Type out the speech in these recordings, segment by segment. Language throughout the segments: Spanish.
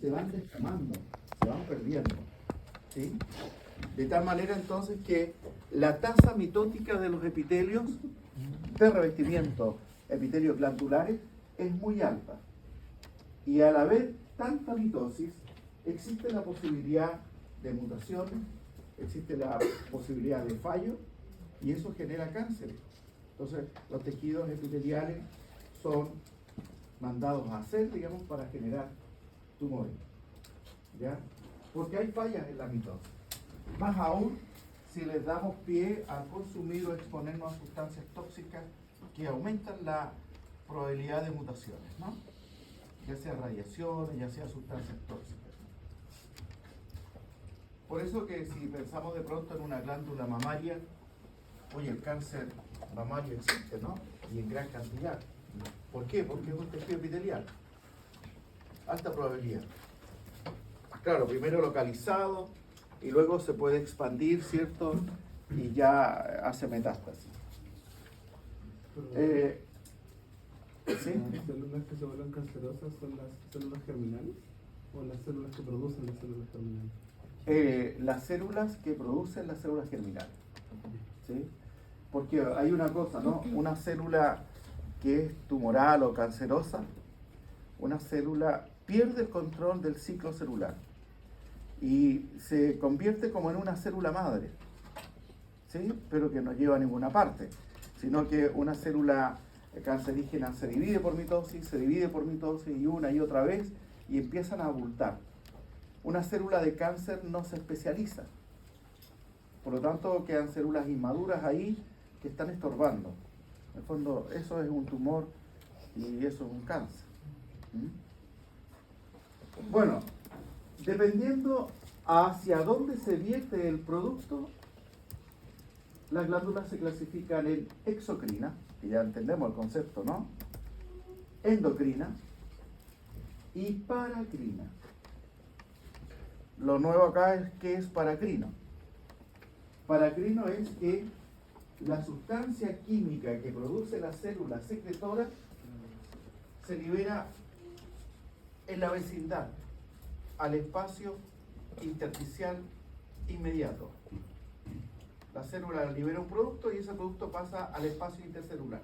se van descamando, se van perdiendo, ¿sí? De tal manera entonces que la tasa mitótica de los epitelios de revestimiento, epitelios glandulares, es muy alta. Y al haber tanta mitosis, existe la posibilidad de mutaciones, existe la posibilidad de fallo, y eso genera cáncer. Entonces, los tejidos epiteliales son mandados a hacer, digamos, para generar tumores, ¿ya? Porque hay fallas en la mitosis. Más aún, si les damos pie a consumir o exponernos a sustancias tóxicas que aumentan la probabilidad de mutaciones, ¿no? Ya sea radiaciones, ya sea sustancias tóxicas. Por eso que si pensamos de pronto en una glándula mamaria, oye, el cáncer mamario existe, ¿no? Y en gran cantidad. ¿Por qué? Porque es un tejido epitelial. Alta probabilidad. Claro, primero localizado y luego se puede expandir, ¿cierto? Y ya hace metástasis. ¿Sí? ¿Las células que se vuelven cancerosas son las células germinales o las células que producen las células germinales? Las células que producen las células germinales, ¿sí? Porque hay una cosa, ¿no? Una célula que es tumoral o cancerosa, una célula pierde el control del ciclo celular y se convierte como en una célula madre, ¿sí? Pero que no lleva a ninguna parte, sino que una célula cancerígena se divide por mitosis y una y otra vez y empiezan a abultar. Una célula de cáncer no se especializa, por lo tanto quedan células inmaduras ahí que están estorbando. En el fondo eso es un tumor y eso es un cáncer. Bueno, dependiendo hacia dónde se vierte el producto, las glándulas se clasifican en exocrina, que ya entendemos el concepto, ¿no? Endocrina y paracrina. Lo nuevo acá es que es paracrino. Paracrino es que la sustancia química que produce la célula secretora se libera en la vecindad, al espacio intersticial inmediato. La célula libera un producto y ese producto pasa al espacio intercelular.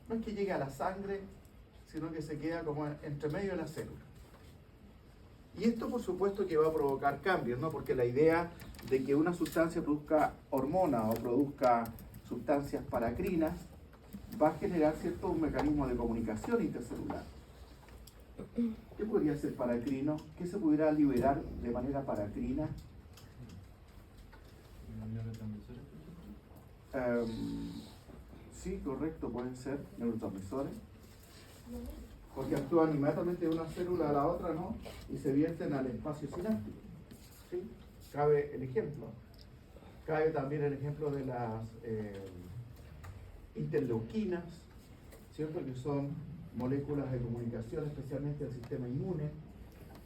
No es que llegue a la sangre, sino que se queda como entre medio de la célula. Y esto por supuesto que va a provocar cambios, ¿no? Porque la idea de que una sustancia produzca hormonas o produzca sustancias paracrinas va a generar cierto un mecanismo de comunicación intercelular. ¿Qué podría ser paracrino? ¿Qué se pudiera liberar de manera paracrina? Sí, correcto, pueden ser neurotransmisores, porque actúan inmediatamente de una célula a la otra, ¿no? Y se vierten al espacio sináptico. ¿Sí? Cabe el ejemplo. Cabe también el ejemplo de las interleuquinas, ¿cierto? Que son moléculas de comunicación, especialmente del sistema inmune,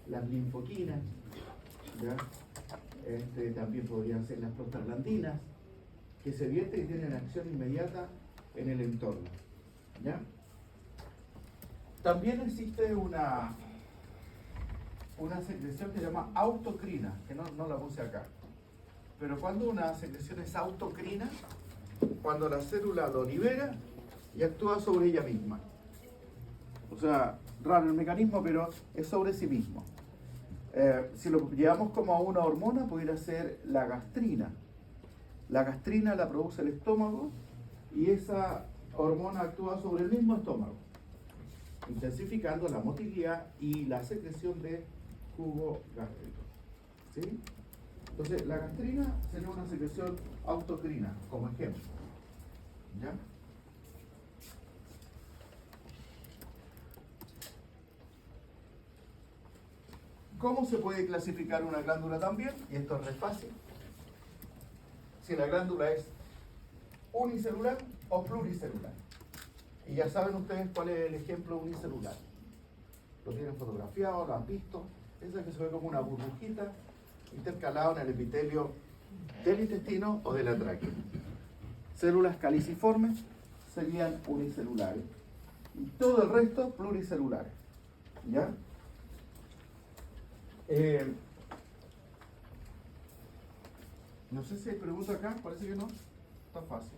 las linfoquinas, ¿ya? También podrían ser las prostaglandinas, que se vierten y tienen acción inmediata en el entorno, ¿ya? También existe una secreción que se llama autocrina, que no la puse acá. Pero cuando una secreción es autocrina, cuando la célula lo libera y actúa sobre ella misma. O sea, raro el mecanismo, pero es sobre sí mismo. Si lo llevamos como a una hormona, pudiera ser la gastrina. La gastrina la produce el estómago y esa hormona actúa sobre el mismo estómago, intensificando la motilidad y la secreción de jugo gástrico. ¿Sí? Entonces, la gastrina sería una secreción autocrina, como ejemplo. ¿Ya? ¿Cómo se puede clasificar una glándula también? Y esto es re fácil. Si la glándula es unicelular o pluricelular. Y ya saben ustedes cuál es el ejemplo unicelular. Lo tienen fotografiado, lo han visto. Esa que se ve como una burbujita intercalada en el epitelio del intestino o de la tráquea. Células caliciformes serían unicelulares. Y todo el resto pluricelulares. ¿Ya? No sé si hay pregunta acá, parece que no. Está fácil.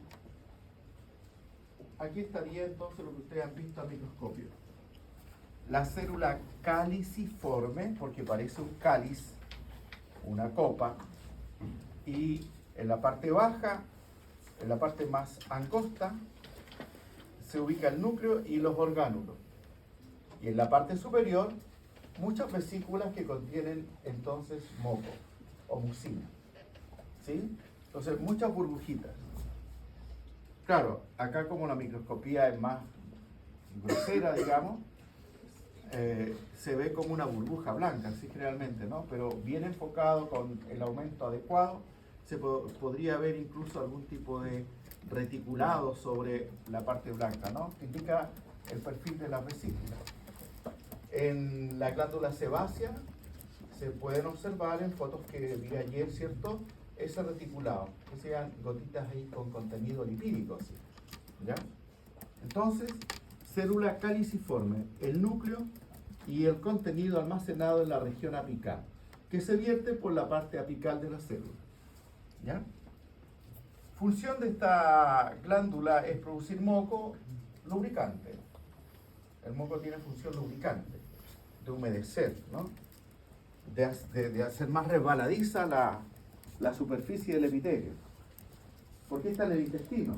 Aquí estaría entonces lo que ustedes han visto al microscopio. La célula caliciforme, porque parece un cáliz, una copa, y en la parte baja, en la parte más angosta, se ubica el núcleo y los orgánulos. Y en la parte superior, muchas vesículas que contienen entonces moco o mucina. ¿Sí? Entonces, muchas burbujitas. Claro, acá como la microscopía es más grosera, digamos, se ve como una burbuja blanca, así generalmente, ¿no? Pero bien enfocado con el aumento adecuado, se podría ver incluso algún tipo de reticulado sobre la parte blanca, ¿no? Que indica el perfil de las vesículas. En la glándula sebácea se pueden observar en fotos que vi ayer, ¿cierto? Ese reticulado, que sean gotitas ahí con contenido lipídico, ¿sí? ¿Ya? Entonces, célula caliciforme, el núcleo y el contenido almacenado en la región apical, que se vierte por la parte apical de la célula. ¿Ya? Función de esta glándula es producir moco lubricante. El moco tiene función lubricante, de humedecer, ¿no? De hacer más resbaladiza la superficie del epitelio. ¿Por qué está en el intestino?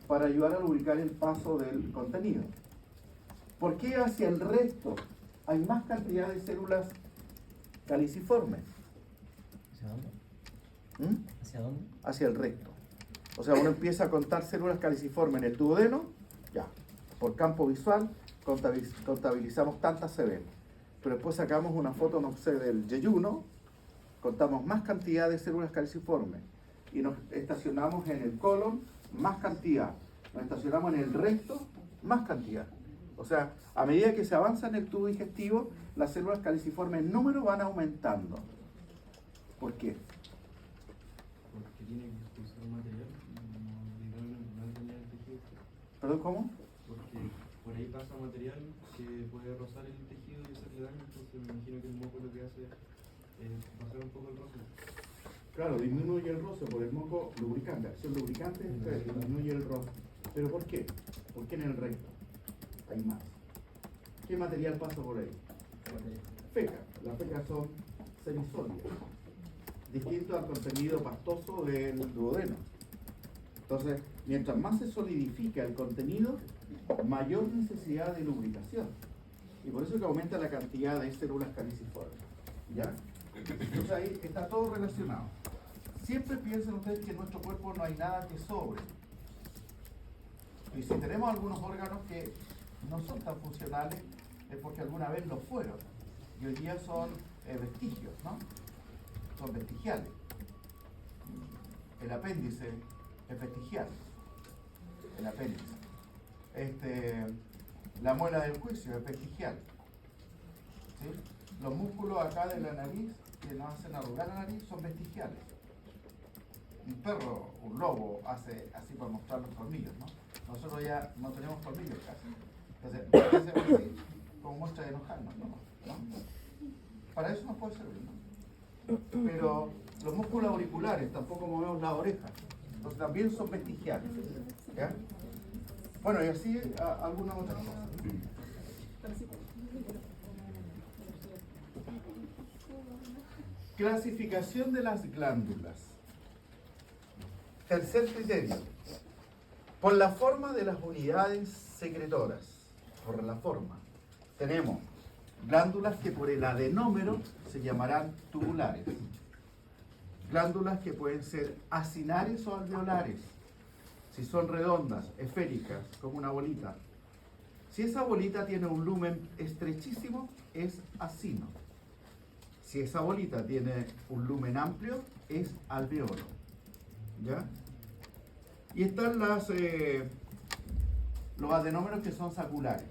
Para ayudar a lubricar el paso del contenido. ¿Por qué hacia el recto hay más cantidad de células caliciformes? ¿Hacia dónde? ¿Mm? ¿Hacia dónde? Hacia el recto. O sea, uno empieza a contar células caliciformes en el duodeno, ya, por campo visual, contabilizamos tantas se ven. Pero después sacamos una foto, no sé, del yeyuno, contamos más cantidad de células caliciformes y nos estacionamos en el colon, más cantidad. Nos estacionamos en el recto, más cantidad. O sea, a medida que se avanza en el tubo digestivo, las células caliciformes en número van aumentando. ¿Por qué? Porque tiene que expulsar material, no dañar el tejido. ¿Perdón, cómo? Porque por ahí pasa material que puede rozar el tejido y hacerle daño, entonces me imagino que el moco lo que hace es pasar un poco el roce. Claro, disminuye el roce por el moco lubricante, acción lubricante, disminuye el roce. ¿Pero por qué? ¿Por qué en el recto hay más? ¿Qué material pasa por ahí? Feca. Las fecas son semisólidas, distinto al contenido pastoso del duodeno. Entonces, mientras más se solidifica el contenido, mayor necesidad de lubricación. Y por eso es que aumenta la cantidad de células caliciformes. ¿Ya? Entonces ahí está todo relacionado. Siempre piensen ustedes que en nuestro cuerpo no hay nada que sobre. Y si tenemos algunos órganos que no son tan funcionales, es porque alguna vez lo fueron. Y hoy día son vestigios, ¿no? Son vestigiales. El apéndice es vestigial. El apéndice. La muela del juicio es vestigial. ¿Sí? Los músculos acá de la nariz que nos hacen arrugar la nariz son vestigiales. Un perro, un lobo, hace así para mostrar los colmillos, ¿no? Nosotros ya no tenemos colmillos casi. Entonces, hacemos así como muestra de enojarnos, ¿no? Para eso nos puede servir, ¿no? Pero los músculos auriculares tampoco movemos la oreja. Entonces también son vestigiales. ¿Ya? Bueno, y así algunas otras cosas. Clasificación de las glándulas. Tercer criterio. Por la forma de las unidades secretoras. Por la forma. Tenemos glándulas que por el adenómero se llamarán tubulares. Glándulas que pueden ser acinares o alveolares. Si son redondas, esféricas, como una bolita. Si esa bolita tiene un lumen estrechísimo, es acino. Si esa bolita tiene un lumen amplio, es alveolo. ¿Ya? Y están los adenómeros que son saculares.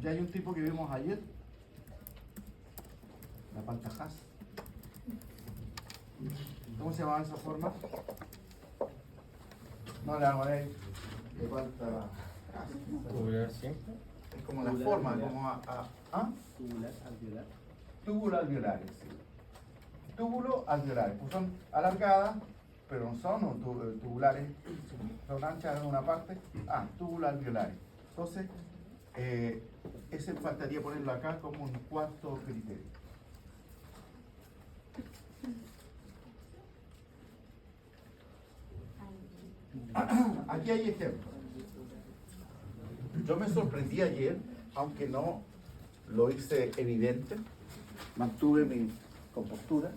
Ya hay un tipo que vimos ayer, la pantajaz. ¿Cómo se llamaba esa forma? No la vamos a ver. Le falta. ¿Tubular simple? Es como la Tubular forma, alveolar. como ¿ah? Tubular alveolar. Túbulo alveolares, sí. Túbulo alveolares, pues son alargadas, pero no son tubulares, son anchas en una parte. Túbulo alveolares. Entonces, ese faltaría ponerlo acá como un cuarto criterio. Aquí hay ejemplos. Yo me sorprendí ayer, aunque no lo hice evidente, mantuve mi compostura,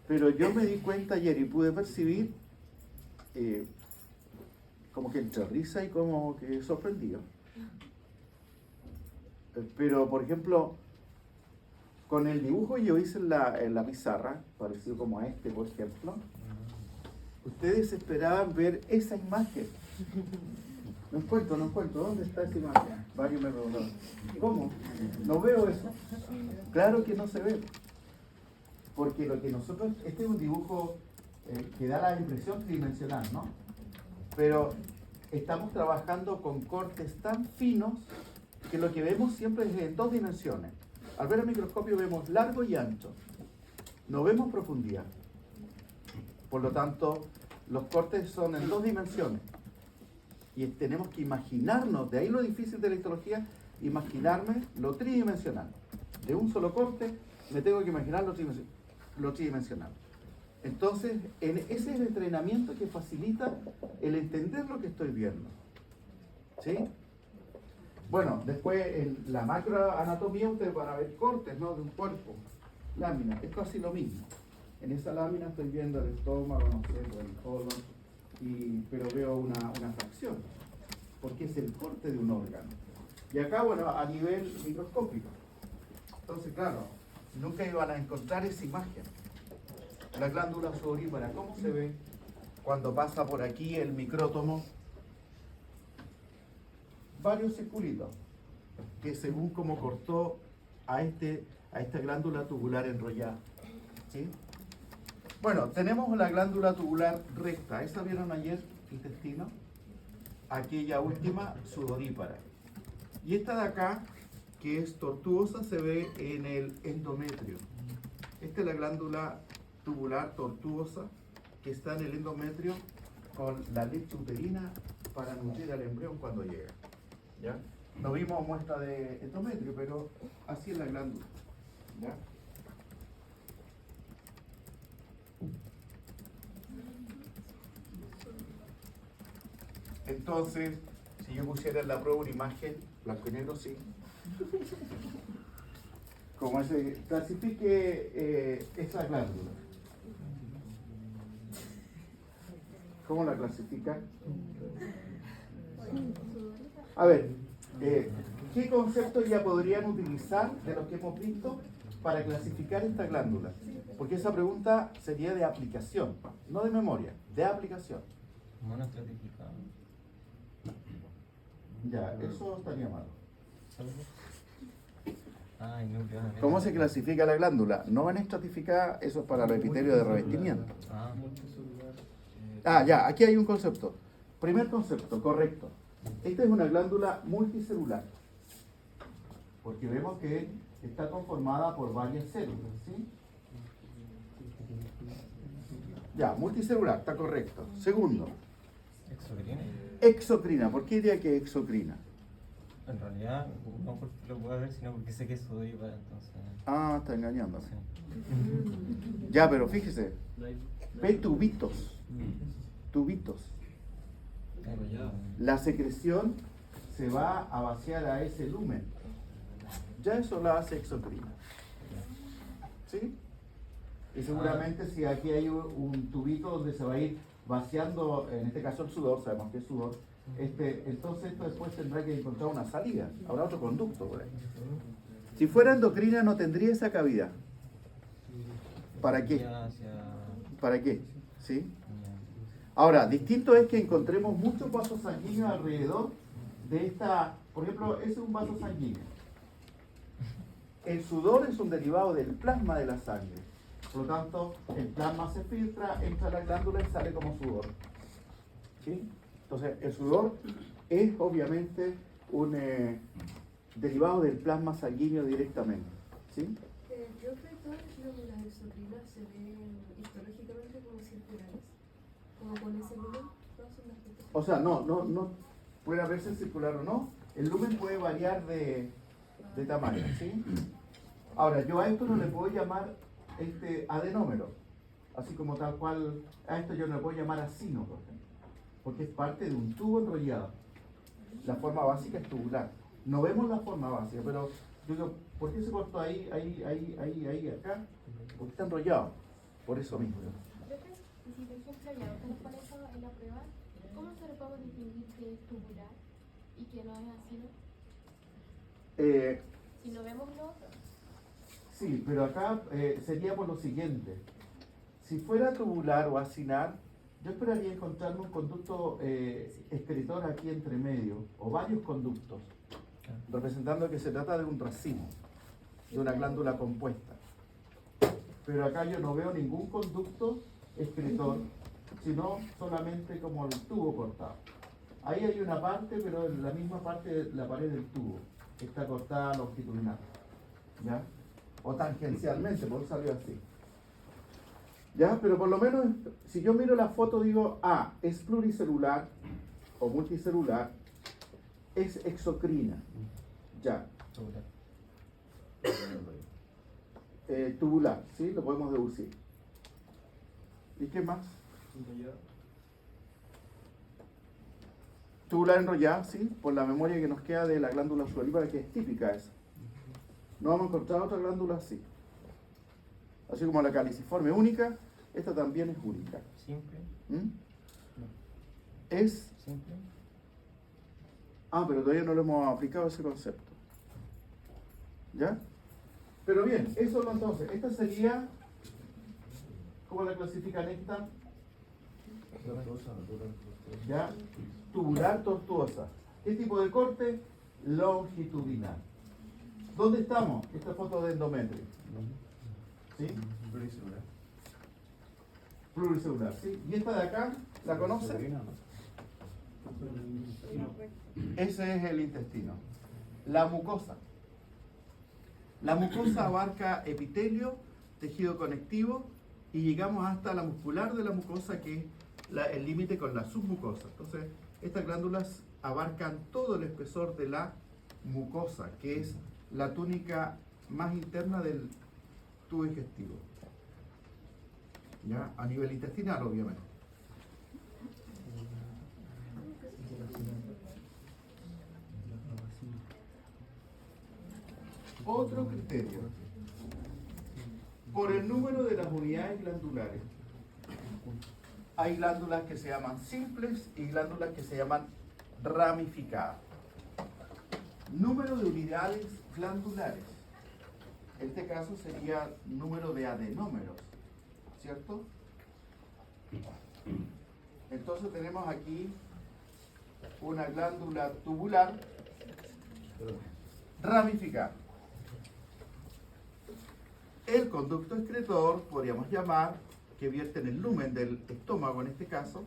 pero yo me di cuenta ayer y pude percibir como que entre risa y como que sorprendido. Pero, por ejemplo, con el dibujo que yo hice en la pizarra, parecido como a este, por ejemplo, ustedes esperaban ver esa imagen. No encuentro, ¿dónde está esa imagen? Varios me preguntaron, ¿cómo? No veo eso. Claro que no se ve. Porque lo que nosotros, este es un dibujo que da la impresión tridimensional, ¿no? Pero estamos trabajando con cortes tan finos que lo que vemos siempre es en dos dimensiones. Al ver el microscopio vemos largo y ancho. No vemos profundidad. Por lo tanto, los cortes son en dos dimensiones. Y tenemos que imaginarnos, de ahí lo difícil de la histología, imaginarme lo tridimensional. De un solo corte me tengo que imaginar lo tridimensional. Entonces, ese es el entrenamiento que facilita el entender lo que estoy viendo. ¿Sí? Bueno, después en la macroanatomía ustedes van a ver cortes, ¿no? De un cuerpo, láminas, es casi lo mismo. En esa lámina estoy viendo el estómago, no sé, el colon, pero veo una fracción, porque es el corte de un órgano. Y acá, bueno, a nivel microscópico. Entonces, claro, nunca iban a encontrar esa imagen. La glándula sudorípara, ¿cómo se ve cuando pasa por aquí el micrótomo? Varios circulitos, que según cómo cortó a esta glándula tubular enrollada. ¿Sí? Bueno, tenemos la glándula tubular recta, esa vieron ayer, intestino, aquella última sudorípara. Y esta de acá, que es tortuosa, se ve en el endometrio. Esta es la glándula tubular tortuosa que está en el endometrio con la leche uterina para nutrir al embrión cuando llega. ¿Ya? No vimos muestra de endometrio, pero así es la glándula. ¿Ya? Entonces, si yo pusiera en la prueba una imagen, blanco y negro, sí. Como se clasifique esa glándula. ¿Cómo la clasifica? A ver, ¿qué conceptos ya podrían utilizar de los que hemos visto para clasificar esta glándula? Porque esa pregunta sería de aplicación, no de memoria, de aplicación. Monoestratificado. Ya, eso estaría mal. Ay, núcleo. ¿Cómo se clasifica la glándula? No van estratificada, eso es para el epitelio de revestimiento. Ya, aquí hay un concepto. Primer concepto, correcto. Esta es una glándula multicelular, porque vemos que está conformada por varias células, ¿sí? Ya, multicelular, está correcto. Segundo, Exocrina. exocrina. ¿Por qué diría que exocrina? En realidad, no porque lo pueda ver, sino porque sé que es sudorípara, entonces. Está engañándome. Sí. Ya, pero fíjese, ve tubitos. Tubitos. La secreción se va a vaciar a ese lumen. Ya eso la hace exocrina. ¿Sí? Y seguramente si aquí hay un tubito donde se va a ir vaciando, en este caso el sudor, sabemos que es sudor, entonces esto después tendrá que encontrar una salida, habrá otro conducto por ahí. Si fuera endocrina no tendría esa cavidad. ¿Para qué? ¿Para qué? ¿Sí? Ahora, distinto es que encontremos muchos vasos sanguíneos alrededor de esta, por ejemplo, ese es un vaso sanguíneo. El sudor es un derivado del plasma de la sangre. Por lo tanto, el plasma se filtra, entra a la glándula y sale como sudor. ¿Sí? Entonces, el sudor es obviamente derivado del plasma sanguíneo directamente. ¿Sí? Profe, todas las glándulas exocrinas se ven histológicamente como circulares, como con ese lumen, todas son las que... O sea, no puede verse circular o no. El lumen puede variar de tamaño, ¿sí? Ahora, yo a esto no le puedo llamar adenómero, así como tal cual, a esto yo no le puedo llamar acino, por ejemplo, porque es parte de un tubo enrollado. La forma básica es tubular. No vemos la forma básica, pero yo digo, ¿por qué se cortó ahí, acá? Porque está enrollado, por eso mismo. Profe, y si por ejemplo ya usted nos pone eso en la prueba, ¿cómo se lo podemos distinguir que es tubular y que no es así? Si no vemos lo otro. Sí, pero acá sería por lo siguiente. Si fuera tubular o acinar, yo esperaría encontrarme un conducto excretor aquí entre medio, o varios conductos, representando que se trata de un racimo, de una glándula compuesta. Pero acá yo no veo ningún conducto excretor, sino solamente como el tubo cortado. Ahí hay una parte, pero en la misma parte de la pared del tubo, que está cortada longitudinal, ¿ya? O tangencialmente, por eso salió así. ¿Ya? Pero por lo menos, si yo miro la foto, digo, es pluricelular o multicelular, es exocrina. Ya. Tubular, ¿sí? Lo podemos deducir. ¿Y qué más? Enrollada. Tubular enrollada, ¿sí? Por la memoria que nos queda de la glándula sudorípara, que es típica esa. No vamos a encontrar otra glándula así. Así como la caliciforme única, esta también es única. Simple. ¿Mm? Es... Simple. pero todavía no lo hemos aplicado ese concepto. ¿Ya? Pero bien, eso entonces, esta sería... ¿Cómo la clasifican esta? ¿Ya? Tubular tortuosa. ¿Qué tipo de corte? Longitudinal. ¿Dónde estamos? Esta foto de endometrio. ¿Sí? Pluricelular. Pluricelular, ¿sí? ¿Y esta de acá? ¿La conoce? Ese es el intestino. La mucosa. La mucosa abarca epitelio, tejido conectivo, y llegamos hasta la muscular de la mucosa, que es el límite con la submucosa. Entonces, estas glándulas abarcan todo el espesor de la mucosa, que es la túnica más interna del tubo digestivo. ¿Ya? A nivel intestinal, obviamente. Otro criterio. Por el número de las unidades glandulares. Hay glándulas que se llaman simples y glándulas que se llaman ramificadas. Número de unidades glandulares. En este caso sería número de adenómeros, ¿cierto? Entonces tenemos aquí una glándula tubular ramificada. El conducto excretor, podríamos llamar, que vierte en el lumen del estómago en este caso,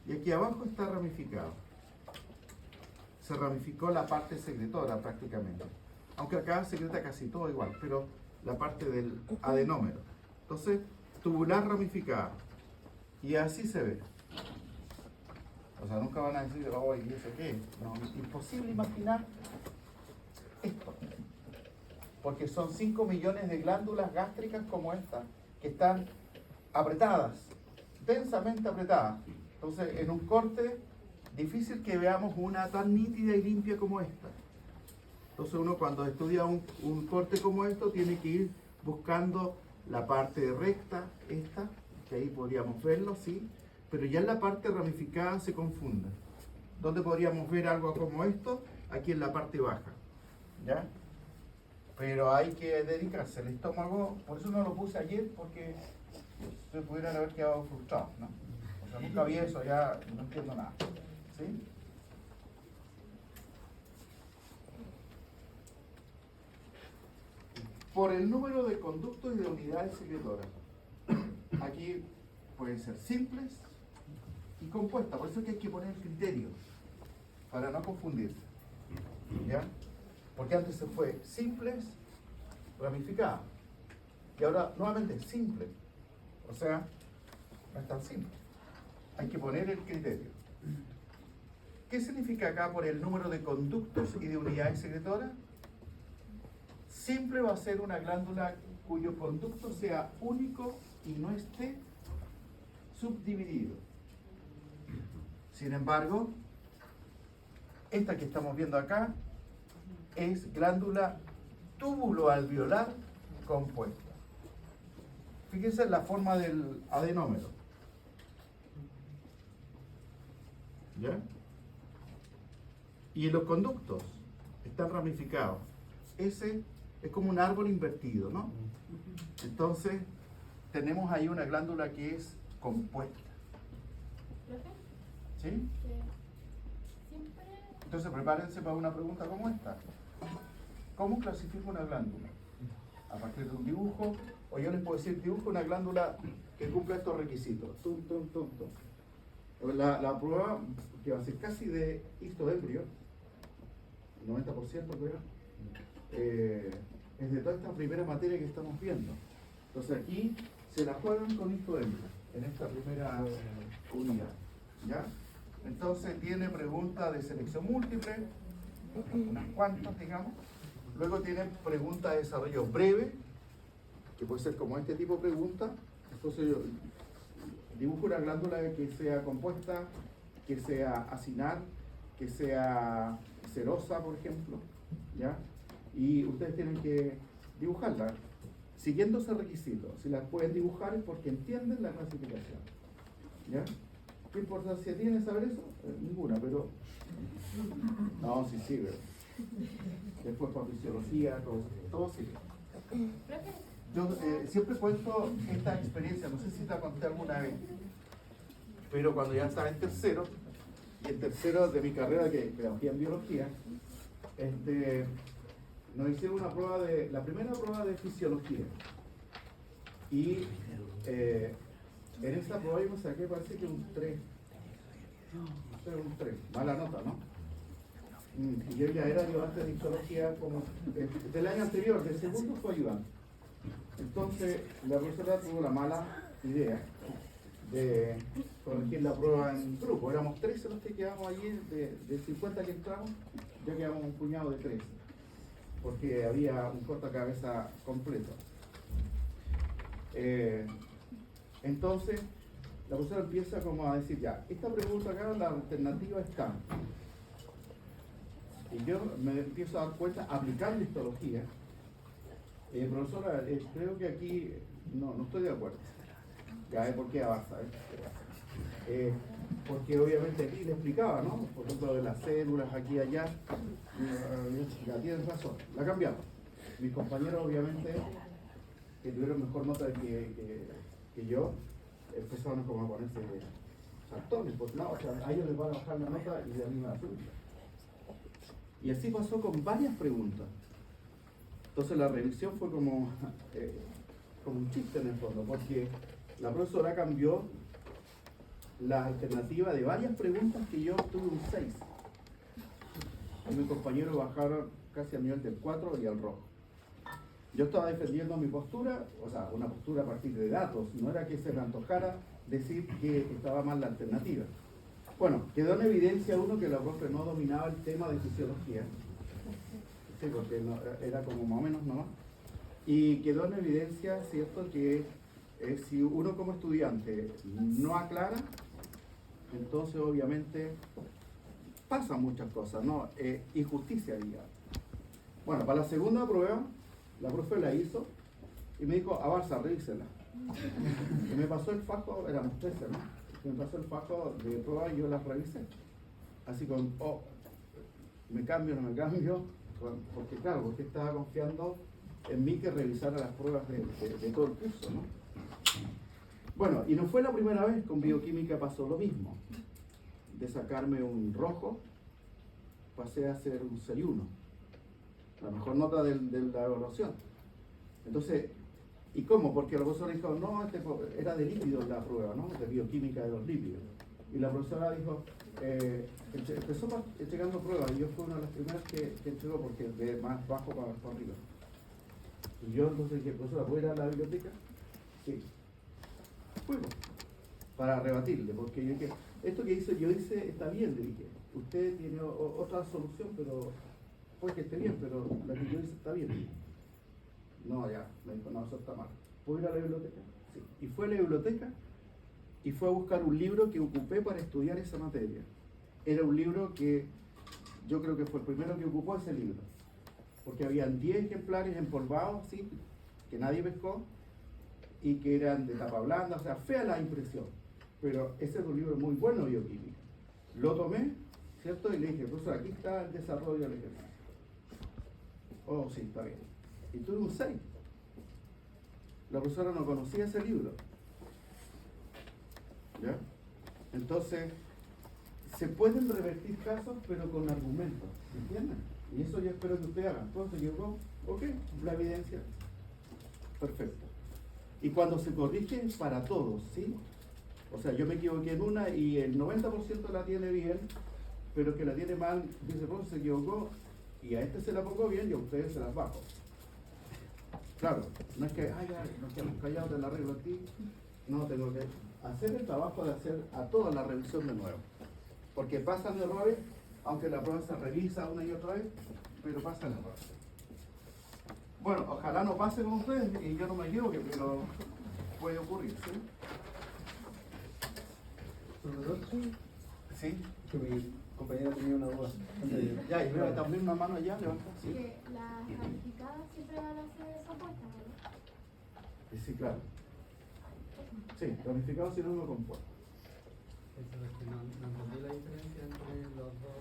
y aquí abajo está ramificado. Se ramificó la parte secretora prácticamente, aunque acá secreta casi todo igual, pero la parte del adenómero. Entonces, tubular ramificada, y así se ve. O sea, nunca van a decir, oh, ¿y eso qué? No, imposible imaginar esto, porque son 5 millones de glándulas gástricas como esta, que están apretadas, densamente apretadas. Entonces, en un corte, difícil que veamos una tan nítida y limpia como esta. Entonces, uno cuando estudia un corte como esto, tiene que ir buscando la parte recta, esta, que ahí podríamos verlo, sí, pero ya en la parte ramificada se confunde. ¿Dónde podríamos ver algo como esto? Aquí en la parte baja, ¿ya? Pero hay que dedicarse. El estómago, por eso no lo puse ayer, porque se pudieran haber quedado frustrados, ¿no? O sea, nunca vi eso, ya no entiendo nada, ¿sí? Por el número de conductos y de unidades secretoras. Aquí pueden ser simples y compuestas, por eso es que hay que poner criterios, para no confundirse. ¿Ya? Porque antes se fue simples, ramificadas. Y ahora nuevamente simple. O sea, no es tan simple. Hay que poner el criterio. ¿Qué significa acá por el número de conductos y de unidades secretoras? Simple va a ser una glándula cuyo conducto sea único y no esté subdividido. Sin embargo, esta que estamos viendo acá es glándula túbulo-alveolar compuesta. Fíjense en la forma del adenómero. ¿Ya? Y los conductos están ramificados. Ese es como un árbol invertido, ¿no? Entonces, tenemos ahí una glándula que es compuesta. Profe, ¿Sí? que siempre Entonces, prepárense para una pregunta como esta. ¿Cómo clasifico una glándula? A partir de un dibujo, o yo les puedo decir, dibujo una glándula que cumpla estos requisitos. Tum, tum, tum, tum. La prueba, que va a ser casi de histoembrio, 90% creo, es de toda esta primera materia que estamos viendo. Entonces aquí se la juegan con histoembrio, en esta primera unidad. ¿Ya? Entonces tiene preguntas de selección múltiple, unas cuantas, digamos. Luego tiene preguntas de desarrollo breve, que puede ser como este tipo de pregunta. Entonces yo dibujo una glándula que sea compuesta, que sea acinar, que sea serosa, por ejemplo, ¿ya? Y ustedes tienen que dibujarla siguiendo ese requisito. Si las pueden dibujar es porque entienden la clasificación, ¿ya? ¿Qué importancia tiene saber eso? Ninguna, pero... No, sí sirve. Después para fisiología, todo sirve. profe, Yo siempre cuento esta experiencia, no sé si la conté alguna vez, pero cuando ya estaba en tercero, y en tercero de mi carrera, que pedagogía en biología, nos hicieron una prueba la primera prueba de fisiología. Y en esta prueba yo me saqué, parece que un 3. Un 3, mala nota, ¿no? Y yo ya era ayudante de fisiología como del año anterior, del segundo fue ayudante. Entonces, la profesora tuvo la mala idea de corregir la prueba en grupo. Éramos 13 los que quedamos allí, de 50 que entramos, ya quedamos un puñado de 13, porque había un cortacabezas completo. Entonces, la profesora empieza como a decir, ya, esta pregunta acá, la alternativa está. Y yo me empiezo a dar cuenta, aplicando histología. Profesora, creo que aquí no estoy de acuerdo. Ya, ¿por qué avanza? Porque obviamente aquí le explicaba, ¿no? Por ejemplo, de las células aquí y allá. Ya tienes razón, la cambiamos. Mis compañeros, obviamente, que tuvieron mejor nota que yo, empezaron como a ponerse saltones, porque no, o sea, a ellos les van a bajar la nota y de a mí me va a subir. Y así pasó con varias preguntas. Entonces la revisión fue como un chiste en el fondo, porque la profesora cambió la alternativa de varias preguntas que yo tuve un 6. Y mis compañeros bajaron casi al nivel del 4 y al rojo. Yo estaba defendiendo mi postura, o sea, una postura a partir de datos, no era que se me antojara decir que estaba mal la alternativa. Bueno, quedó en evidencia uno que la profe no dominaba el tema de fisiología. Sí, porque no, era como más o menos no. Y quedó en evidencia, ¿cierto?, que si uno como estudiante no aclara, entonces obviamente pasan muchas cosas, ¿no? Injusticia, digamos. Bueno, para la segunda prueba, la profe la hizo y me dijo, avanza, revísela. Y me pasó el fajo, éramos 13, ¿no? Y me pasó el fajo de prueba y yo las revisé. Así con, me cambio, no me cambio, porque claro, porque estaba confiando en mí que revisara las pruebas de todo el curso, ¿no? Bueno, y no fue la primera vez, con bioquímica pasó lo mismo. De sacarme un rojo, pasé a ser un 6-1. La mejor nota de la evaluación. Entonces, ¿y cómo? Porque la profesora dijo, no, era de lípidos la prueba, ¿no? De bioquímica de los lípidos. Y la profesora dijo, empezó entregando pruebas, y yo fui una de las primeras que entregó porque de más bajo para arriba. Y yo entonces dije, profesora, ¿puedo ir a la biblioteca? Sí. Fuimos, para rebatirle, porque yo dije, esto que yo hice está bien, le dije. Usted tiene otra solución, pero puede que esté bien, pero la que yo hice está bien. No, ya, me dijo, no, eso está mal. ¿Puedo ir a la biblioteca? Sí. Y fue a la biblioteca y fue a buscar un libro que ocupé para estudiar esa materia. Era un libro que yo creo que fue el primero que ocupó ese libro, porque habían 10 ejemplares empolvados, ¿sí?, que nadie pescó y que eran de tapa blanda, o sea, fea la impresión. Pero ese es un libro muy bueno de bioquímica. Lo tomé, ¿cierto? Y le dije, profesor, aquí está el desarrollo del ejercicio. Oh, sí, está bien. Y tuve un 6. La profesora no conocía ese libro. ¿Ya? Entonces, se pueden revertir casos, pero con argumentos, ¿entienden? Y eso yo espero que ustedes hagan. ¿Todo se equivocó? Ok, la evidencia. Perfecto. Y cuando se corrige es para todos, ¿sí? O sea, yo me equivoqué en una y el 90% la tiene bien, pero que la tiene mal, dice, pues se equivocó y a este se la pongo bien y a ustedes se las bajo. Claro, no es que, ay, ya, nos quedamos callados, te la arreglo a ti. No, tengo que hacer el trabajo de hacer a toda la revisión de nuevo. Porque pasan errores, aunque la prueba se revisa una y otra vez, pero pasan errores. Bueno, ojalá no pase con ustedes y yo no me equivoque, pero puede ocurrir, ¿sí? Profesor, Sí. que mi compañera tenía una duda. Ya, y veo también una mano allá, levanta. Sí, Que las ramificadas siempre van a ser compuestas, ¿no? sí, claro. Sí, ramificado si no uno compuesto. Eso es que no entendí la diferencia entre los dos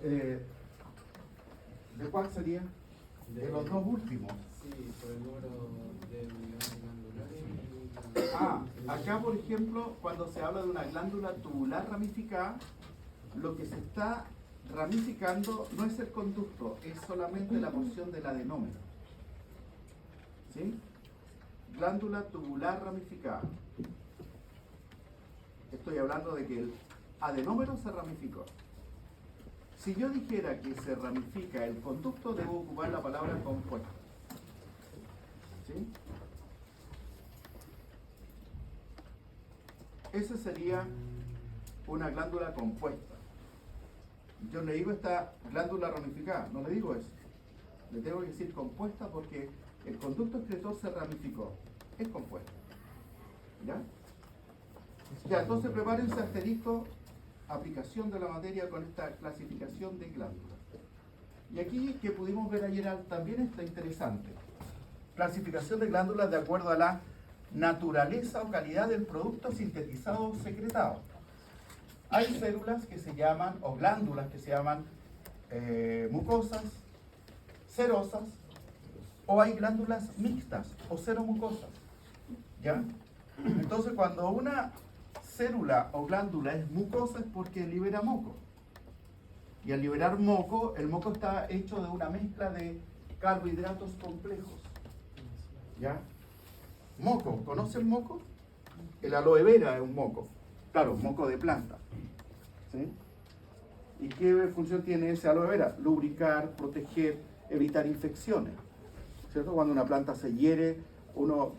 criterios. ¿De cuál sería? De los dos últimos. Sí, por el número de unidades glandulares y Acá por ejemplo, cuando se habla de una glándula tubular ramificada, lo que se está ramificando no es el conducto, es solamente la porción del adenómero. ¿Sí? Glándula tubular ramificada. Estoy hablando de que el adenómero se ramificó. Si yo dijera que se ramifica el conducto, debo ocupar la palabra compuesto. ¿Sí? Esa sería una glándula compuesta. Yo le digo esta glándula ramificada, no le digo eso. Le tengo que decir compuesta porque el conducto excretor se ramificó. Es compuesta. ¿Ya? Ya, entonces prepárense asterisco, aplicación de la materia con esta clasificación de glándulas. Y aquí, que pudimos ver ayer, también está interesante. Clasificación de glándulas de acuerdo a la naturaleza o calidad del producto sintetizado o secretado. Hay células que se llaman, o glándulas que se llaman mucosas, serosas, o hay glándulas mixtas o seromucosas. ¿Ya? Entonces, cuando una célula o glándula es mucosa es porque libera moco. Y al liberar moco, el moco está hecho de una mezcla de carbohidratos complejos. ¿Ya? Moco, ¿conoce el moco? El aloe vera es un moco. Claro, moco de planta. ¿Sí? ¿Y qué función tiene ese aloe vera? Lubricar, proteger, evitar infecciones. ¿Cierto? Cuando una planta se hiere, uno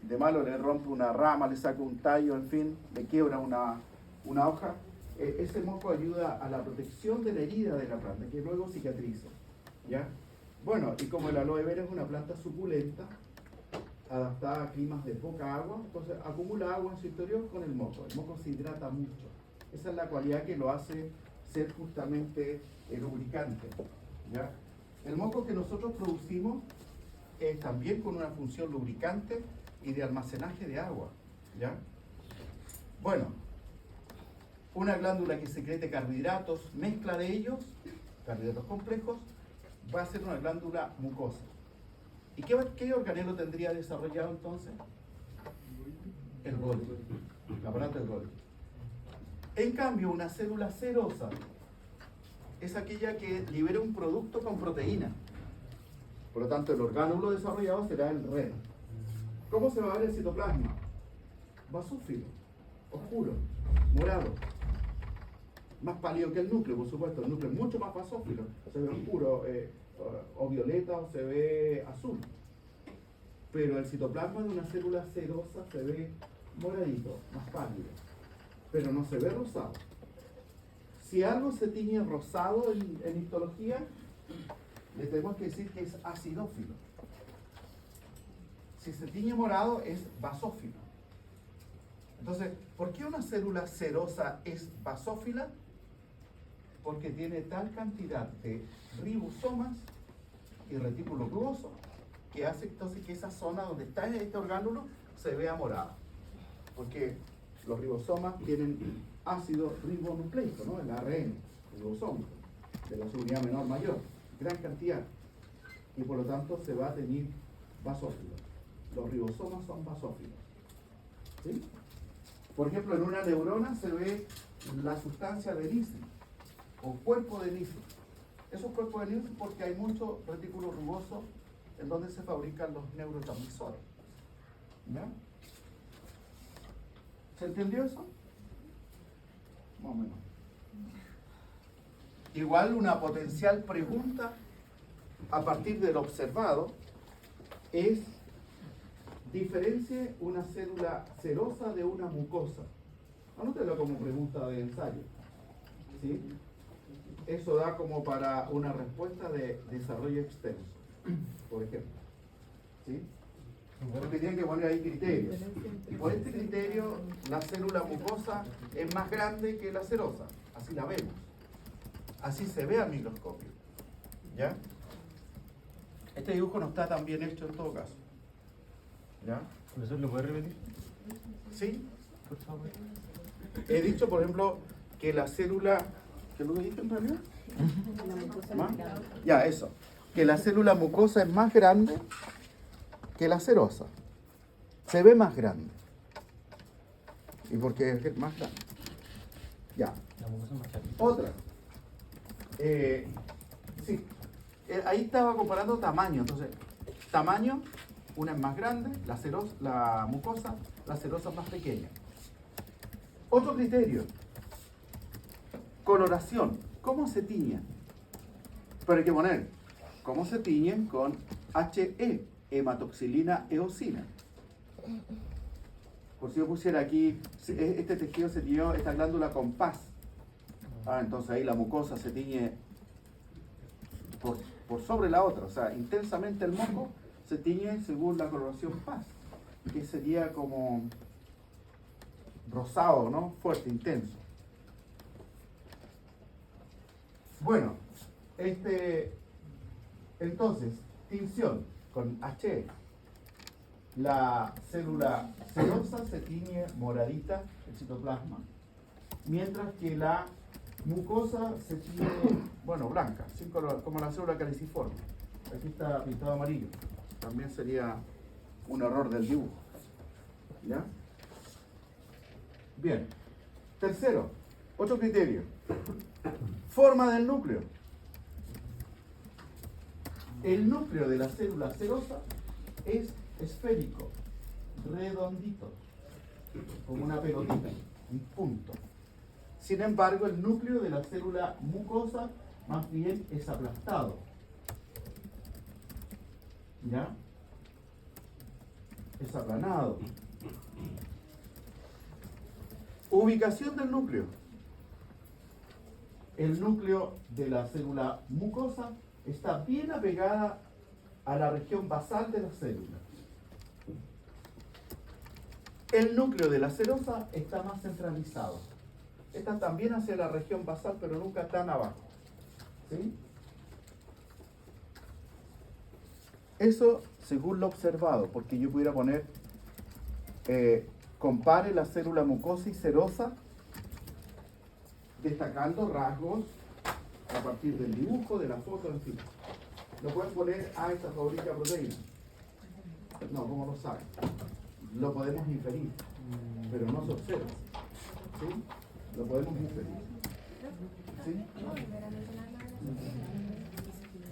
de malo le rompe una rama, le saca un tallo, en fin, le quiebra una hoja. Ese moco ayuda a la protección de la herida de la planta, que luego cicatriza. ¿Ya? Bueno, y como el aloe vera es una planta suculenta, adaptada a climas de poca agua, entonces acumula agua en su interior con el moco. El moco se hidrata mucho. Esa es la cualidad que lo hace ser justamente el lubricante. ¿Ya? El moco que nosotros producimos es también con una función lubricante y de almacenaje de agua. ¿Ya? Bueno, una glándula que secrete carbohidratos, mezcla de ellos, carbohidratos complejos, va a ser una glándula mucosa. ¿Y qué organelo tendría desarrollado entonces? El Golgi, el aparato del Golgi. En cambio, una célula serosa es aquella que libera un producto con proteína. Por lo tanto, el orgánulo desarrollado será el reno. ¿Cómo se va a ver el citoplasma? basófilo, oscuro, morado. Más pálido que el núcleo, por supuesto. El núcleo es mucho más basófilo. Se ve oscuro, o violeta, o se ve azul. Pero el citoplasma de una célula serosa se ve moradito, más pálido. Pero no se ve rosado. Si algo se tiñe rosado en histología, le tenemos que decir que es acidófilo. Si se tiñe morado, es basófilo. Entonces, ¿por qué una célula serosa es basófila? Porque tiene tal cantidad de ribosomas y retículo rugoso que hace entonces que esa zona donde está este orgánulo se vea morada. Porque los ribosomas tienen ácido ribonucleico, ¿no? El ARN, ribosoma, de la subunidad menor mayor, gran cantidad. Y por lo tanto se va a tener basófilo. Los ribosomas son basófilos. ¿Sí? Por ejemplo, en una neurona se ve la sustancia de Nissen, o cuerpo de Nissen. Esos cuerpos de Nissen porque hay mucho retículo rugoso en donde se fabrican los neurotransmisores. ¿Ya? ¿Se entendió eso? Más o menos. Igual una potencial pregunta a partir del observado es: diferencie una célula serosa de una mucosa. Anótelo como pregunta de ensayo. ¿Sí? Eso da como para una respuesta de desarrollo extenso, por ejemplo. ¿Sí? Porque tienen que poner ahí criterios. Y por este criterio, la célula mucosa es más grande que la serosa. Así la vemos. Así se ve al microscopio. ¿Ya? Este dibujo no está tan bien hecho en todo caso. ¿Ya? ¿Profesor, lo puede repetir? ¿Sí? Por favor. He dicho, por ejemplo, que la célula... ¿Qué es lo que dije en realidad? ¿Más? Ya, eso. Que la célula mucosa es más grande que la serosa. Se ve más grande. ¿Y por qué es más grande? Ya. La mucosa es más clarita. Otra. Sí. Ahí estaba comparando tamaño. Entonces, tamaño, una es más grande, la mucosa, la serosa es más pequeña. Otro criterio. Coloración. ¿Cómo se tiñen? Pero hay que poner cómo se tiñen con HE, hematoxilina eosina. Por si yo pusiera aquí, este tejido se tiñó, esta glándula con PAS. Entonces ahí la mucosa se tiñe por sobre la otra. O sea, intensamente el moco se tiñe según la coloración PAS, que sería como rosado, ¿no? Fuerte, intenso. Bueno, entonces, tinción con HE. La célula serosa se tiñe moradita, el citoplasma, mientras que la mucosa se tiñe, bueno, blanca, sin color, como la célula caliciforme. Aquí está pintado amarillo. También sería un error del dibujo. ¿Ya? Bien. Tercero, otro criterio. Forma del núcleo. El núcleo de la célula serosa es esférico, redondito, como una pelotita, un punto. Sin embargo, el núcleo de la célula mucosa más bien es aplastado. ¿Ya? Es aplanado. Ubicación del núcleo. El núcleo de la célula mucosa está bien apegada a la región basal de la célula. El núcleo de la serosa está más centralizado. Está también hacia la región basal, pero nunca tan abajo. ¿Sí? Eso según lo observado, porque yo pudiera poner, compare la célula mucosa y serosa, destacando rasgos a partir del dibujo, de la foto, en fin. Lo pueden poner, esta fabrica proteínas. No, ¿cómo lo saben? Lo podemos inferir, pero no se observa. ¿Sí? Lo podemos inferir. ¿Sí?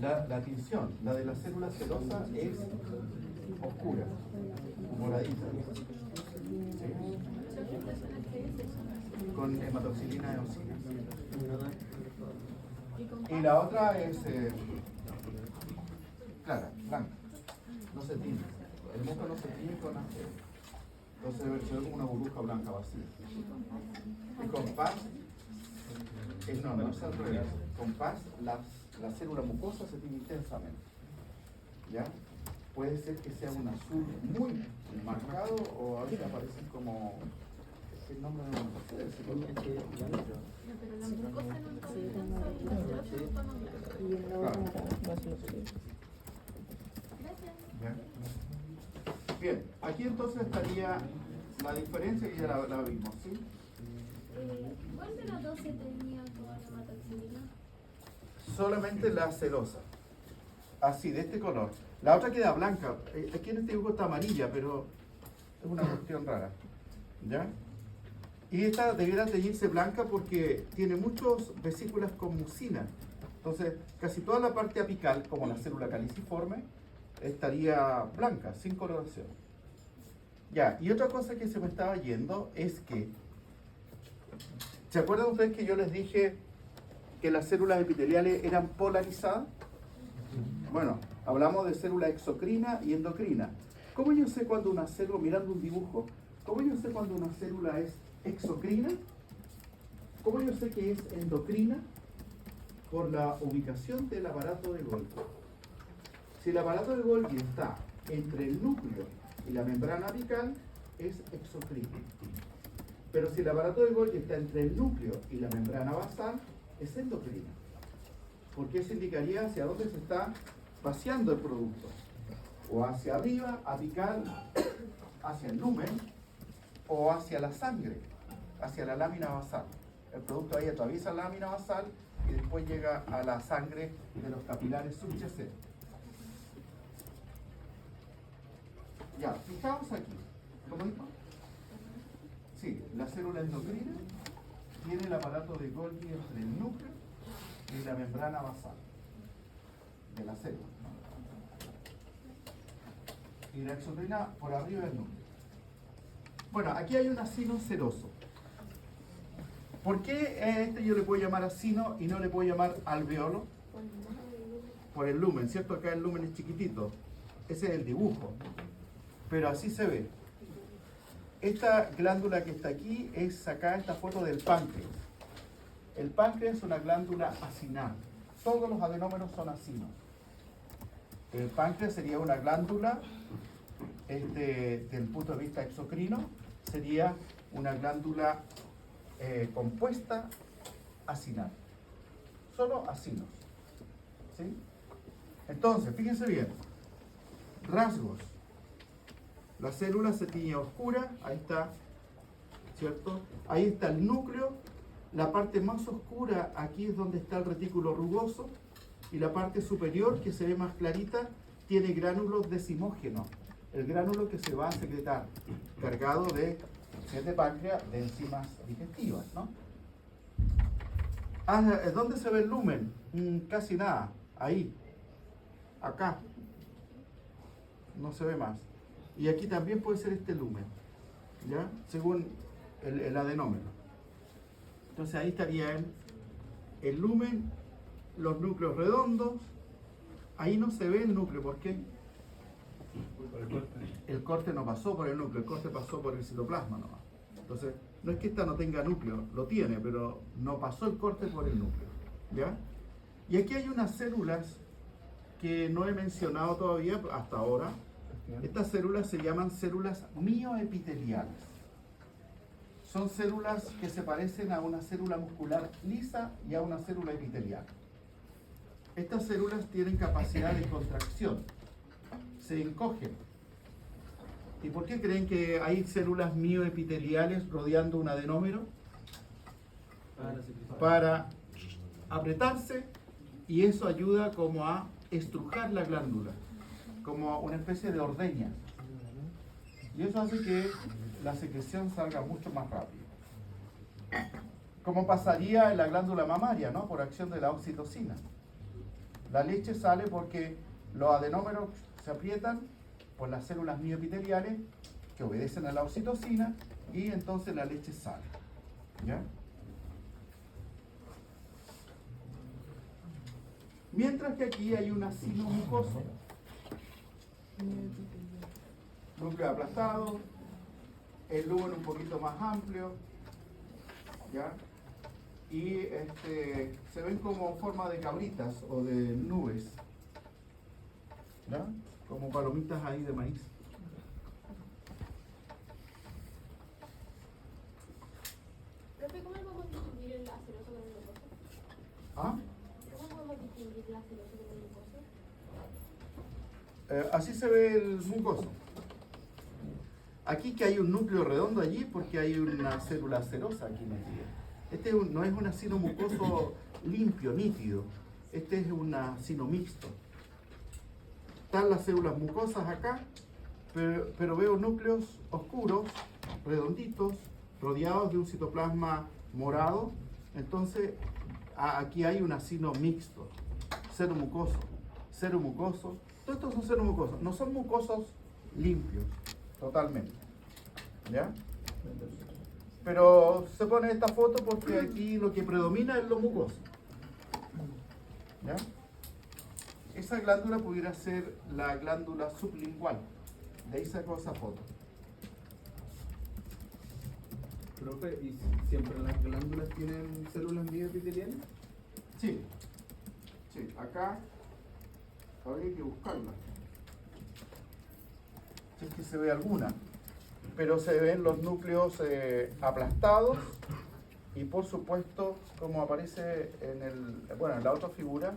La tinción, la de la célula serosa es oscura, moradita. ¿Sí? personas que es eso. con hematoxilina eosina. Y con Y la otra es clara, blanca. No se tiñe. El moco no se tiñe con ácido. Entonces se ve como una burbuja blanca vacía. Y con paz, no es al revés. Con paz, la célula mucosa se tiñe intensamente. ¿Ya? Puede ser que sea un azul muy marcado o a veces aparecen como. El nombre no me acuerdo. No, pero la mucosa no está intensa y la cerosa no está más blanca. Gracias. ¿Ya? Bien, aquí entonces estaría la diferencia que ya la vimos, ¿sí? ¿Cuál de las dos se tenía con hematoxilina? Solamente la celosa. Así, de este color. La otra queda blanca. Aquí en este dibujo está amarilla, pero es una cuestión rara. ¿Ya? Y esta debiera teñirse blanca porque tiene muchas vesículas con mucina. Entonces, casi toda la parte apical, como la célula caliciforme, estaría blanca, sin coloración. Ya, y otra cosa que se me estaba yendo es que, ¿se acuerdan ustedes que yo les dije que las células epiteliales eran polarizadas? Bueno, hablamos de célula exocrina y endocrina. ¿Cómo yo sé cuando una célula, mirando un dibujo, cómo yo sé cuando una célula es exocrina? ¿Cómo yo sé que es endocrina? Por la ubicación del aparato de Golgi. Si el aparato de Golgi está entre el núcleo y la membrana apical, es exocrina. Pero si el aparato de Golgi está entre el núcleo y la membrana basal, es endocrina. Porque eso indicaría hacia dónde se está vaciando el producto. O hacia arriba, apical, hacia el lumen, o hacia la sangre, hacia la lámina basal. El producto ahí atraviesa la lámina basal y después llega a la sangre de los capilares subyacentes. Ya, fijaos aquí. ¿Cómo dijo? Sí, la célula endocrina tiene el aparato de Golgi entre el núcleo y la membrana basal de la célula. Y la exocrina por arriba del núcleo. Bueno, aquí hay un acino seroso. ¿Por qué este yo le puedo llamar acino y no le puedo llamar alveolo? Por el lumen, ¿cierto? Acá el lumen es chiquitito. Ese es el dibujo. Pero así se ve. Esta glándula que está aquí es sacada esta foto del páncreas. El páncreas es una glándula acinal. Todos los adenómeros son acinos. El páncreas sería una glándula, desde el punto de vista exocrino, sería una glándula compuesta acinal. Solo acinos. ¿Sí? Entonces, fíjense bien. Rasgos. La célula se tiñe oscura, ahí está, ¿cierto? Ahí está el núcleo. La parte más oscura aquí es donde está el retículo rugoso y la parte superior, que se ve más clarita, tiene gránulos decimógenos, el gránulo que se va a secretar, cargado de, si es de páncreas, de enzimas digestivas, ¿no? ¿Dónde se ve el lumen? Casi nada, ahí, acá, no se ve más. Y aquí también puede ser este lumen, ¿ya? Según el adenómero. Entonces ahí estaría el lumen, los núcleos redondos. Ahí no se ve el núcleo, ¿por qué? El corte no pasó por el núcleo, el corte pasó por el citoplasma nomás. Entonces, no es que esta no tenga núcleo, lo tiene, pero no pasó el corte por el núcleo, ¿ya? Y aquí hay unas células que no he mencionado todavía hasta ahora. Estas células se llaman células mioepiteliales. Son células que se parecen a una célula muscular lisa y a una célula epitelial. Estas células tienen capacidad de contracción, se encogen. ¿Y por qué creen que hay células mioepiteliales rodeando un adenómero? Para apretarse, y eso ayuda como a estrujar la glándula, como una especie de ordeña. Y eso hace que la secreción salga mucho más rápido. Como pasaría en la glándula mamaria, ¿no? Por acción de la oxitocina. La leche sale porque los adenómeros se aprietan por las células mioepiteliales que obedecen a la oxitocina y entonces la leche sale. ¿Ya? Mientras que aquí hay un acino mucoso, núcleo aplastado, el lumen un poquito más amplio, ¿ya? Y se ven como forma de cabritas o de nubes, ¿ya? Como palomitas ahí de maíz. Profe, ¿cómo podemos distinguir el aceroso con el glucoso? ¿Ah? ¿Cómo podemos distinguir el aceroso con el glucoso? Así se ve el mucoso. Aquí que hay un núcleo redondo allí porque hay una célula acerosa aquí metida. Este no es un acino mucoso limpio, nítido. Este es un acino mixto. Están las células mucosas acá, pero veo núcleos oscuros, redonditos, rodeados de un citoplasma morado. Entonces, aquí hay un acino mixto, cero mucoso. Todos estos son cero mucosos. No son mucosos limpios, totalmente. ¿Ya? Pero se pone esta foto porque aquí lo que predomina es lo mucoso. ¿Ya? Esa glándula pudiera ser la glándula sublingual. De ahí sacó esa foto. Profe, ¿y siempre las glándulas tienen células bioepiteliales? Sí. Sí, acá habría que buscarla. Si es que se ve alguna. Pero se ven los núcleos aplastados y por supuesto, como aparece en la otra figura,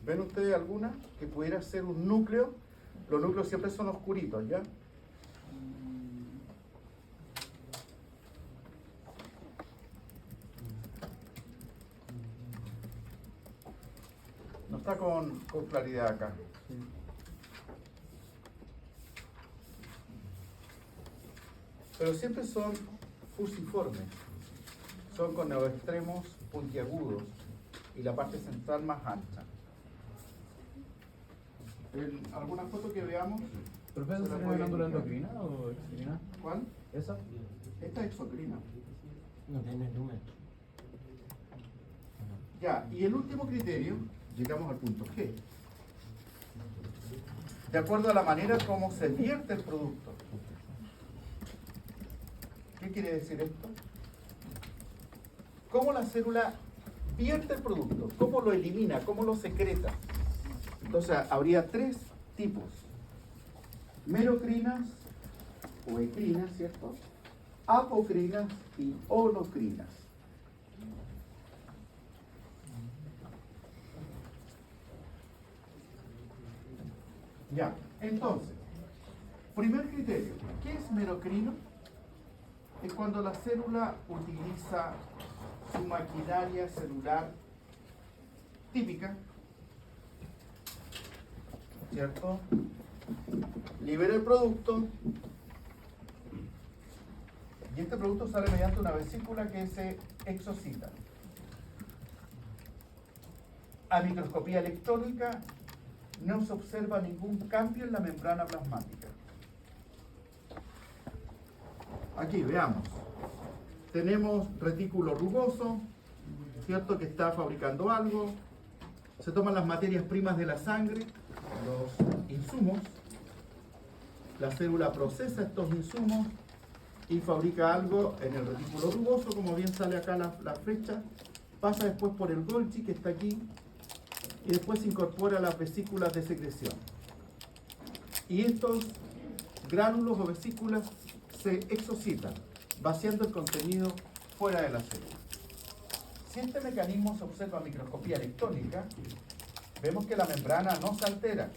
¿ven ustedes alguna que pudiera ser un núcleo? Los núcleos siempre son oscuritos, ¿ya? No está con claridad acá. Pero siempre son fusiformes. Son con los extremos puntiagudos y la parte central más ancha. En alguna foto que veamos. ¿Profe, se ¿es la una puede glándula indicar. endocrina o exocrina? ¿Cuál? ¿Esa? Esta es exocrina. No tiene lumen. Ya, y el último criterio, llegamos al punto G. De acuerdo a la manera como se vierte el producto. ¿Qué quiere decir esto? ¿Cómo la célula vierte el producto? ¿Cómo lo elimina? ¿Cómo lo secreta? Entonces, habría tres tipos. Merocrinas o ecrinas, ¿cierto? Apocrinas y holocrinas. Ya, entonces, primer criterio, ¿qué es merocrino? Es cuando la célula utiliza su maquinaria celular típica, ¿cierto? Libera el producto y este producto sale mediante una vesícula que se exocita. A microscopía electrónica no se observa ningún cambio en la membrana plasmática. Aquí veamos. Tenemos retículo rugoso, ¿cierto? Que está fabricando algo. Se toman las materias primas de la sangre, los insumos. La célula procesa estos insumos y fabrica algo en el retículo rugoso, como bien sale acá la flecha. Pasa después por el Golgi, que está aquí, y después se incorpora a las vesículas de secreción. Y estos gránulos o vesículas se exocitan, vaciando el contenido fuera de la célula. Si este mecanismo se observa a microscopía electrónica, vemos que la membrana no se altera,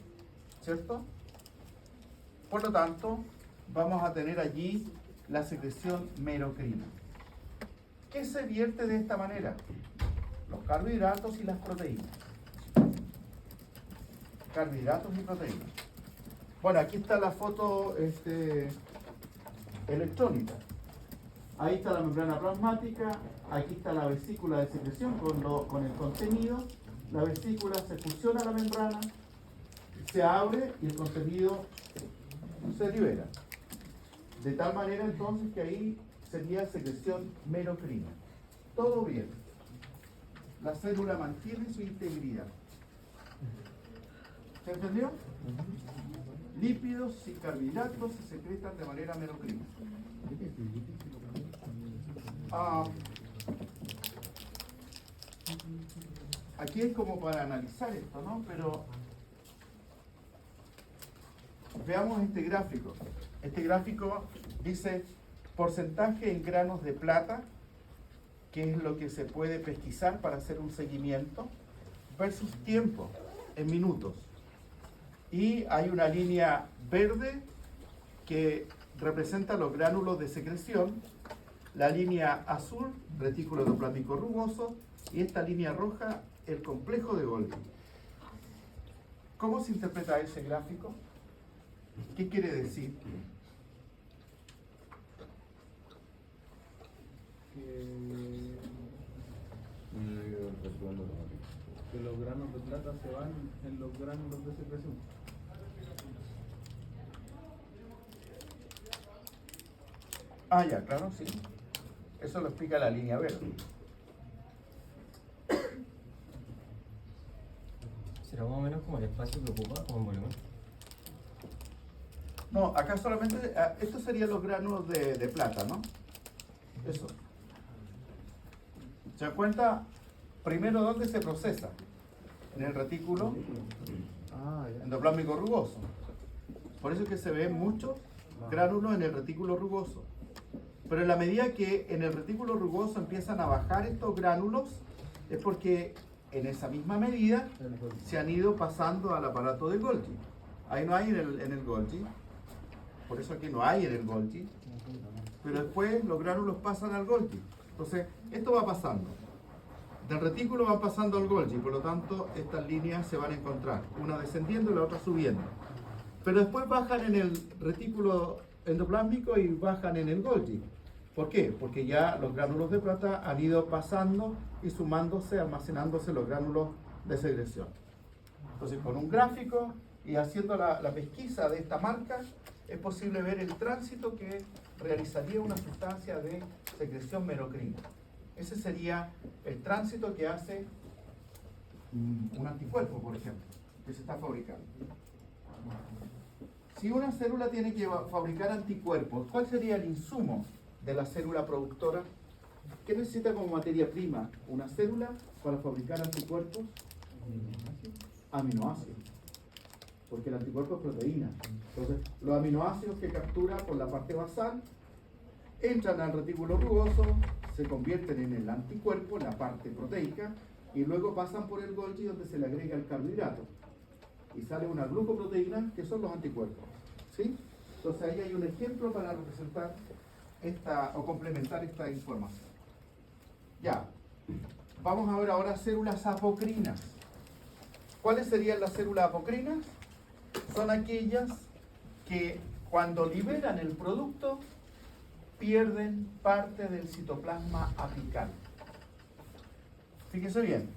¿cierto? Por lo tanto, vamos a tener allí la secreción merocrina. ¿Qué se vierte de esta manera? Los carbohidratos y las proteínas. Carbohidratos y proteínas. Bueno, aquí está la foto electrónica. Ahí está la membrana plasmática, aquí está la vesícula de secreción con el contenido. La vesícula se fusiona a la membrana se abre y el contenido se libera. De tal manera entonces que ahí sería secreción merocrina. Todo bien. La célula mantiene su integridad. ¿Se entendió? Lípidos y carbohidratos se secretan de manera merocrina. Aquí es como para analizar esto, ¿no? Pero veamos este gráfico. Este gráfico dice porcentaje en granos de plata, que es lo que se puede pesquisar para hacer un seguimiento, versus tiempo en minutos. Y hay una línea verde que representa los gránulos de secreción, la línea azul, retículo endoplasmico rugoso, y esta línea roja, el complejo de Golgi. ¿Cómo se interpreta ese gráfico? ¿Qué quiere decir? Que los granos de plata se van en los gránulos de secreción. Ah, ya, claro, sí. Eso lo explica la línea verde. ¿Será más o menos como el espacio que ocupa como en volumen? No, acá solamente, estos serían los granos de plata, ¿no? Eso. ¿Se dan cuenta? Primero, ¿dónde se procesa? En el retículo endoplasmico rugoso. Por eso es que se ven muchos gránulos en el retículo rugoso. Pero en la medida que en el retículo rugoso empiezan a bajar estos gránulos, es porque en esa misma medida se han ido pasando al aparato de Golgi. Ahí no hay en el Golgi. Por eso aquí no hay en el Golgi. Pero después los gránulos pasan al Golgi. Entonces, esto va pasando. Del retículo van pasando al Golgi, por lo tanto, estas líneas se van a encontrar, una descendiendo y la otra subiendo. Pero después bajan en el retículo endoplásmico y bajan en el Golgi. ¿Por qué? Porque ya los gránulos de plata han ido pasando y sumándose, almacenándose los gránulos de secreción. Entonces, con un gráfico y haciendo la pesquisa de esta marca, es posible ver el tránsito que realizaría una sustancia de secreción merocrina. Ese sería el tránsito que hace un anticuerpo, por ejemplo, que se está fabricando. Si una célula tiene que fabricar anticuerpos, ¿cuál sería el insumo de la célula productora? ¿Qué necesita como materia prima una célula para fabricar anticuerpos? Aminoácidos. Porque el anticuerpo es proteína. Entonces, los aminoácidos que captura por la parte basal entran al retículo rugoso, se convierten en el anticuerpo, en la parte proteica, y luego pasan por el Golgi donde se le agrega el carbohidrato. Y sale una glucoproteína que son los anticuerpos. ¿Sí? Entonces ahí hay un ejemplo para representar o complementar esta información. Ya. Vamos a ver ahora células apocrinas. ¿Cuáles serían las células apocrinas? Son aquellas que cuando liberan el producto pierden parte del citoplasma apical. Fíjese bien,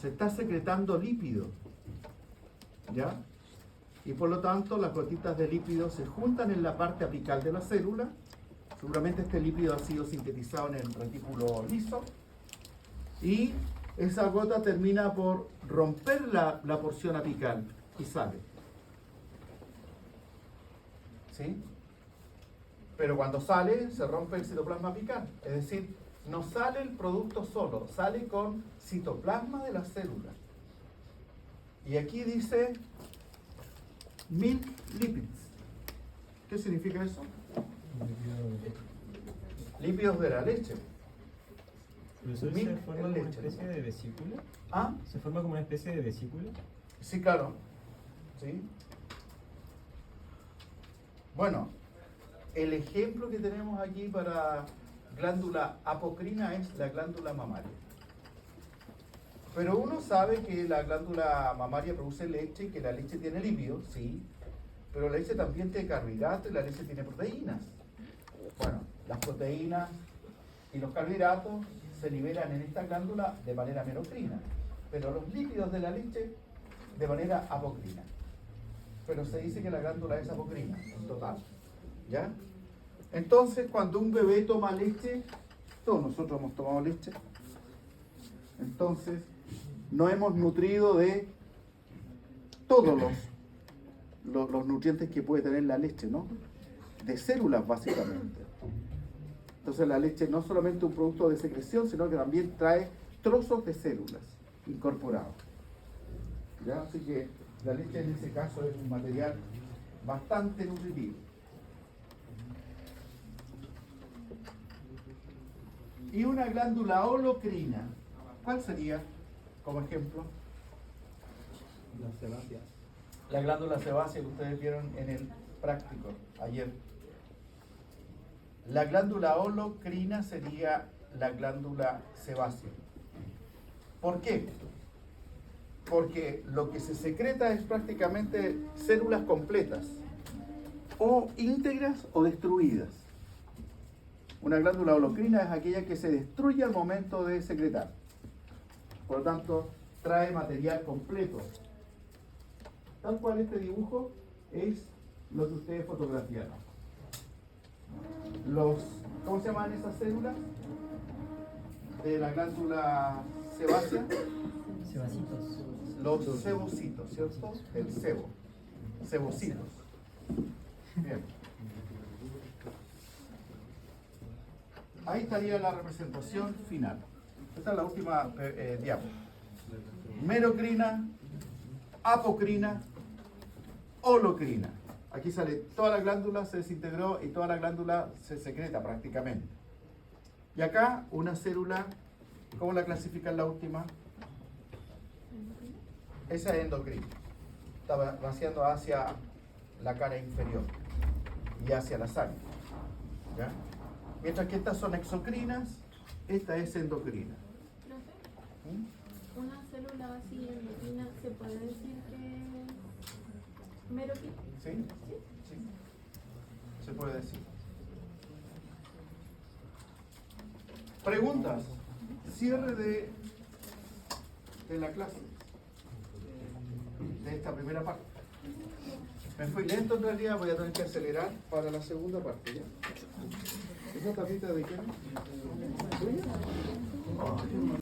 se está secretando lípido, ¿ya? Y por lo tanto las gotitas de lípido se juntan en la parte apical de la célula. Seguramente este lípido ha sido sintetizado en el retículo liso y esa gota termina por romper la porción apical y sale. ¿Sí? Pero cuando sale, se rompe el citoplasma apical. Es decir, no sale el producto solo, sale con citoplasma de la célula. Y aquí dice milk lipids. ¿Qué significa eso? Lípidos de la leche. ¿Profesor, Milk se forma en como una leche, especie ¿no? de vesícula? ¿Ah? ¿Se forma como una especie de vesícula? Sí, claro. ¿Sí? Bueno, el ejemplo que tenemos aquí para glándula apocrina es la glándula mamaria. Pero uno sabe que la glándula mamaria produce leche y que la leche tiene lípidos, sí, pero la leche también tiene carbohidratos y la leche tiene proteínas. Bueno, las proteínas y los carbohidratos se liberan en esta glándula de manera merocrina, pero los lípidos de la leche de manera apocrina. pero se dice que la glándula es apocrina, en total. ¿Ya? Entonces, cuando un bebé toma leche, todos nosotros hemos tomado leche, entonces nos hemos nutrido de todos los nutrientes que puede tener la leche, ¿no? De células, básicamente. Entonces la leche no es solamente un producto de secreción, sino que también trae trozos de células incorporados. ¿Ya? Así que la leche en ese caso es un material bastante nutritivo. Y una glándula holocrina, ¿cuál sería como ejemplo? Las sebáceas. La glándula sebácea que ustedes vieron en el práctico ayer. La glándula holocrina sería la glándula sebácea. ¿Por qué? Porque lo que se secreta es prácticamente células completas, o íntegras o destruidas. Una glándula holocrina es aquella que se destruye al momento de secretar. Por lo tanto, trae material completo. Tal cual este dibujo es lo que ustedes fotografiaron. ¿Cómo se llaman esas células? De la glándula sebácea. Sebasitos. Los sebocitos, ¿cierto? El sebo. Sebocitos. Bien. Ahí estaría la representación final. Esta es la última diapo. Merocrina, apocrina, holocrina. Aquí sale toda la glándula se desintegró y toda la glándula se secreta prácticamente. Y acá una célula, ¿cómo la clasifican la última? Esa es endocrina. Está vaciando hacia la cara inferior y hacia la sangre. ¿Ya? Mientras que estas son exocrinas, esta es endocrina. Profe, ¿Mm? una célula así endocrina, ¿se puede decir que es merocrina? ¿Sí? Sí. Se puede decir. Preguntas. Cierre de la clase. De esta primera parte. Me fui lento en realidad, voy a tener que acelerar para la segunda parte. ¿Ya? ¿Esa tapita de qué? ¿Tuya?